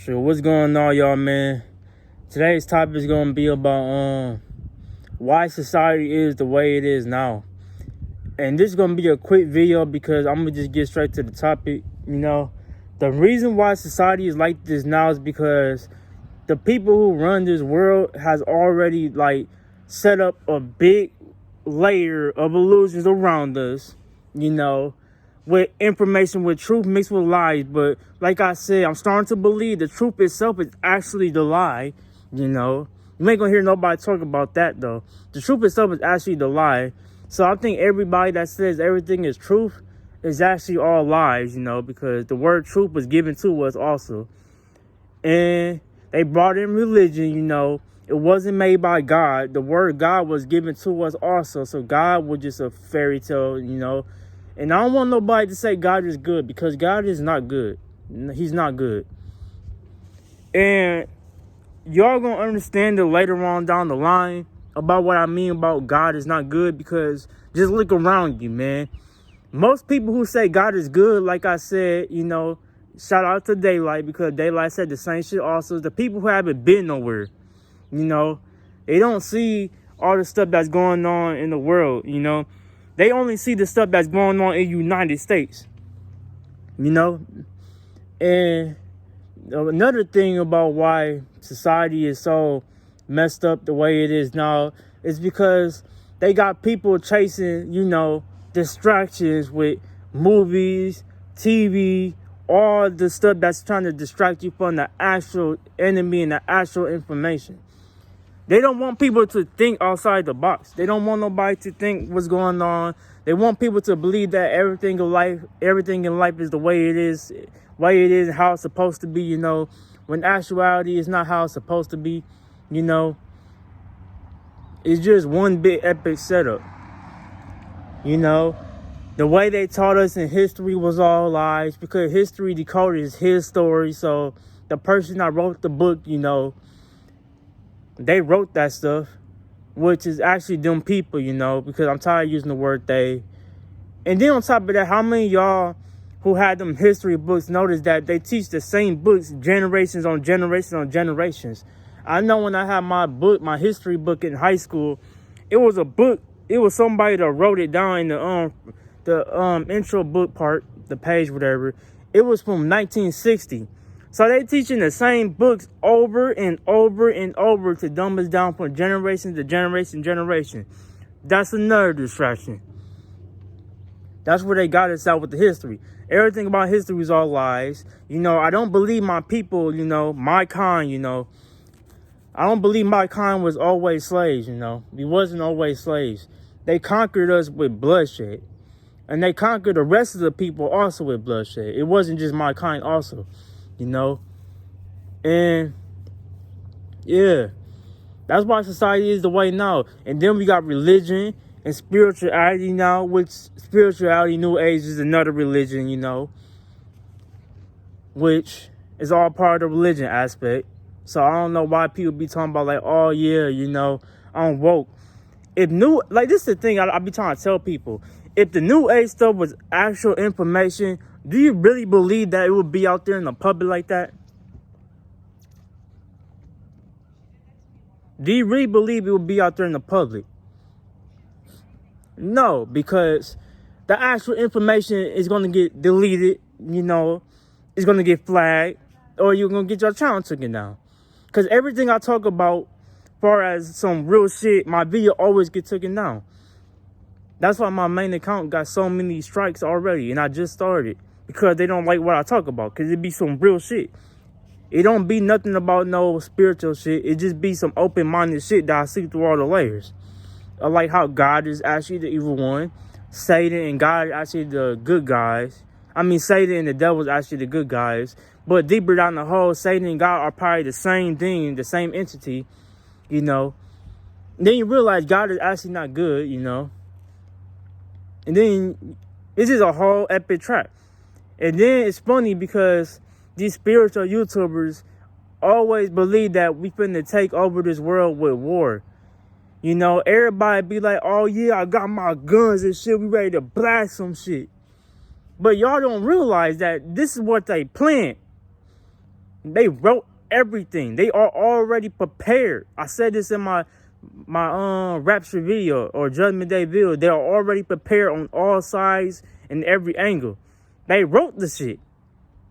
So what's going on, y'all, man? Today's topic is gonna be about why society is the way it is now. And this is gonna be a quick video because I'm gonna just get straight to the topic. The reason why society is like this now is because the people who run this world has already set up a big layer of illusions around us, with information, with truth mixed with lies. But like I said, I'm starting to believe the truth itself is actually the lie. You ain't gonna hear nobody talk about that though. The truth itself is actually the lie. So I think everybody that says everything is truth is actually all lies, because the word truth was given to us also. And they brought in religion, it wasn't made by God. The word God was given to us also. So God was just a fairy tale, And I don't want nobody to say God is good, because God is not good. He's not good. And y'all gonna understand it later on down the line about what I mean about God is not good, because just look around you, man. Most people who say God is good, like I said, shout out to Daylight, because Daylight said the same shit also. The people who haven't been nowhere, they don't see all the stuff that's going on in the world, They only see the stuff that's going on in the United States, And another thing about why society is so messed up the way it is now is because they got people chasing, distractions with movies, TV, all the stuff that's trying to distract you from the actual enemy and the actual information. They don't want people to think outside the box. They don't want nobody to think what's going on. They want people to believe that everything in life is the way it is, how it's supposed to be, when actuality is not how it's supposed to be, It's just one big epic setup, The way they taught us in history was all lies, because history decoded is his story. So the person that wrote the book, they wrote that stuff, which is actually them people, because I'm tired of using the word they. And then on top of that, how many of y'all who had them history books notice that they teach the same books generations on generations on generations? I know when I had my history book in high school, it was a book. It was somebody that wrote it down in the intro book part, the page, whatever. It was from 1960. So they teaching the same books over and over and over to dumb us down from generation to generation to generation. That's another distraction. That's where they got us out with the history. Everything about history is all lies. I don't believe my people, my kind, I don't believe my kind was always slaves, We wasn't always slaves. They conquered us with bloodshed. And they conquered the rest of the people also with bloodshed. It wasn't just my kind also, And, yeah, that's why society is the way now. And then we got religion and spirituality now, which spirituality, New Age, is another religion, which is all part of the religion aspect. So I don't know why people be talking about oh yeah, I'm woke. This is the thing I be trying to tell people. If the New Age stuff was actual information, do you really believe that it would be out there in the public like that? Do you really believe it would be out there in the public? No, because the actual information is going to get deleted, it's going to get flagged, or you're going to get your channel taken down. Because everything I talk about, as far as some real shit, my video always get taken down. That's why my main account got so many strikes already, and I just started. Because they don't like what I talk about, because it be some real shit. It don't be nothing about no spiritual shit. It just be some open-minded shit that I see through all the layers. I like how God is actually the evil one. Satan and God are actually the good guys. I mean, Satan and the devil is actually the good guys. But deeper down the hole, Satan and God are probably the same thing, the same entity, Then you realize God is actually not good, And then it's just a whole epic trap. And then it's funny because these spiritual YouTubers always believe that we finna take over this world with war. Everybody be like, oh yeah, I got my guns and shit. We ready to blast some shit. But y'all don't realize that this is what they planned. They wrote everything. They are already prepared. I said this in my rapture video or judgment day video. They are already prepared on all sides and every angle. They wrote the shit,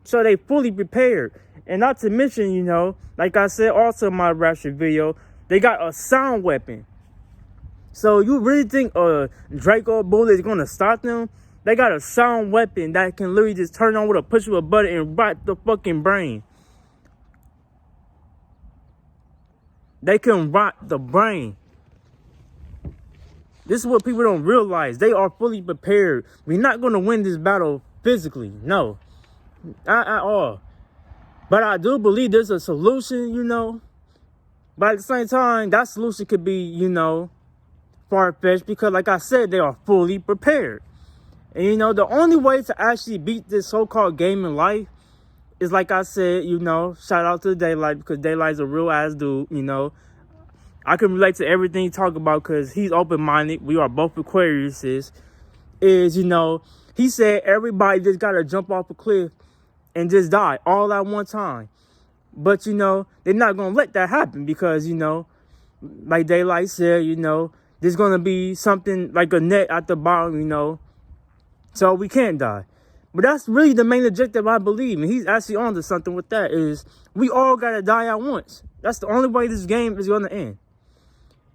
so they fully prepared. And not to mention, you know, like I said also in my rapture video, they got a sound weapon. So you really think a Draco bullet is gonna stop them? They got a sound weapon that can literally just turn on with a push of a button and rot the fucking brain. They can rot the brain. This is what people don't realize. They are fully prepared. We're not going to win this battle physically. No. Not at all. But I do believe there's a solution, you know. But at the same time, that solution could be, you know, far-fetched. Because like I said, they are fully prepared. And, you know, the only way to actually beat this so-called game in life is, like I said, you know, shout out to Daylight, because Daylight's a real ass dude, you know. I can relate to everything he talk about because he's open-minded. We are both Aquariuses. You know, he said everybody just got to jump off a cliff and just die all at one time. But, you know, they're not going to let that happen because, you know, like Daylight said, you know, there's going to be something like a net at the bottom, you know, so we can't die. But that's really the main objective, I believe. And he's actually on to something with that, is we all got to die at once. That's the only way this game is going to end.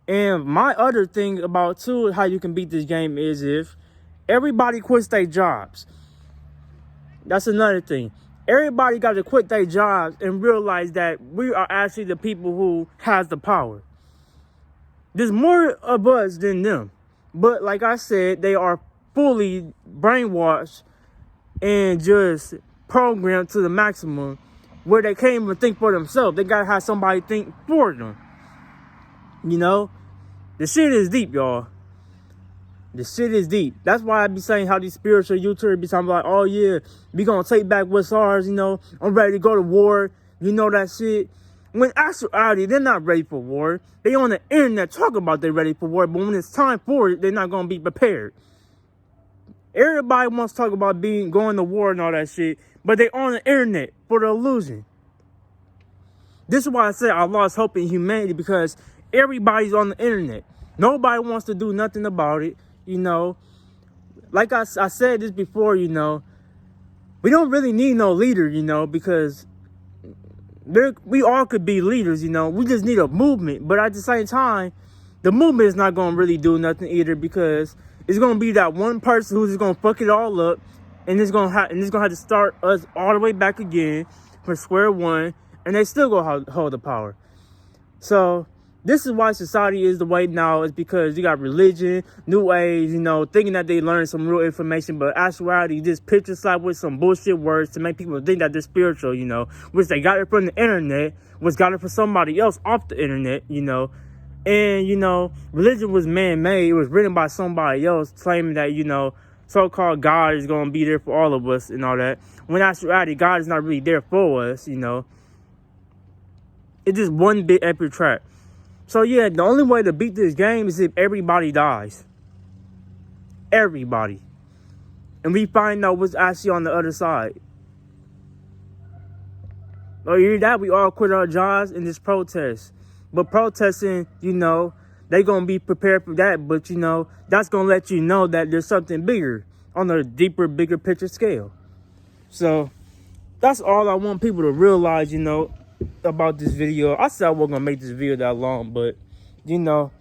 And my other thing about, too, how you can beat this game is if everybody quits their jobs. That's another thing. Everybody got to quit their jobs and realize that we are actually the people who has the power. There's more of us than them. But like I said, they are fully brainwashed and just programmed to the maximum where they can't even think for themselves. They got to have somebody think for them. You know? The shit is deep, y'all. The shit is deep. That's why I be saying how these spiritual YouTubers be talking about, oh yeah, we gonna take back what's ours, you know. I'm ready to go to war. You know that shit. When actuality, they're not ready for war. They on the internet talking about they're ready for war, but when it's time for it, they're not gonna be prepared. Everybody wants to talk about going to war and all that shit, but they on the internet for the illusion. This is why I say I lost hope in humanity, because everybody's on the internet. Nobody wants to do nothing about it, you know. Like I said this before, you know, we don't really need no leader, you know, because we all could be leaders, you know. We just need a movement. But at the same time, the movement is not going to really do nothing either, because it's going to be that one person who's just going to fuck it all up, and it's going to have to start us all the way back again from square one, and they still going to hold the power. So this is why society is the way now, is because you got religion, new age, you know, thinking that they learn some real information, but actuality, just picture slap with some bullshit words to make people think that they're spiritual, you know, which they got it from the internet, which got it from somebody else off the internet, you know. And, you know, religion was man-made. It was written by somebody else claiming that, you know, so-called God is going to be there for all of us and all that. When actuality, God is not really there for us, you know. It's just one big epic trap. So, yeah, the only way to beat this game is if everybody dies. Everybody. And we find out what's actually on the other side. Or either that, we all quit our jobs and just protest. But protesting, you know, they going to be prepared for that. But, you know, that's going to let you know that there's something bigger on a deeper, bigger picture scale. So, that's all I want people to realize, you know, about this video. I said I wasn't going to make this video that long, but, you know,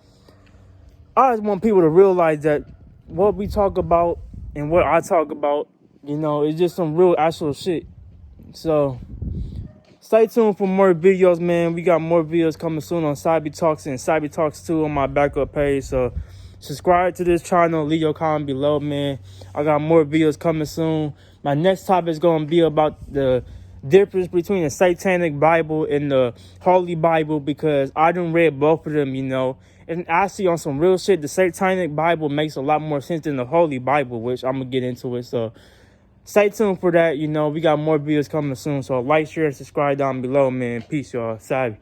I just want people to realize that what we talk about and what I talk about, you know, is just some real actual shit. So, stay tuned for more videos, man. We got more videos coming soon on Cyber Talks and Cyber Talks 2 on my backup page. So, subscribe to this channel. Leave your comment below, man. I got more videos coming soon. My next topic is going to be about the difference between the Satanic Bible and the Holy Bible, because I done read both of them, you know. And actually, on some real shit, the Satanic Bible makes a lot more sense than the Holy Bible, which I'm going to get into it. So, stay tuned for that. You know, we got more videos coming soon. So, like, share, and subscribe down below, man. Peace, y'all. Savvy.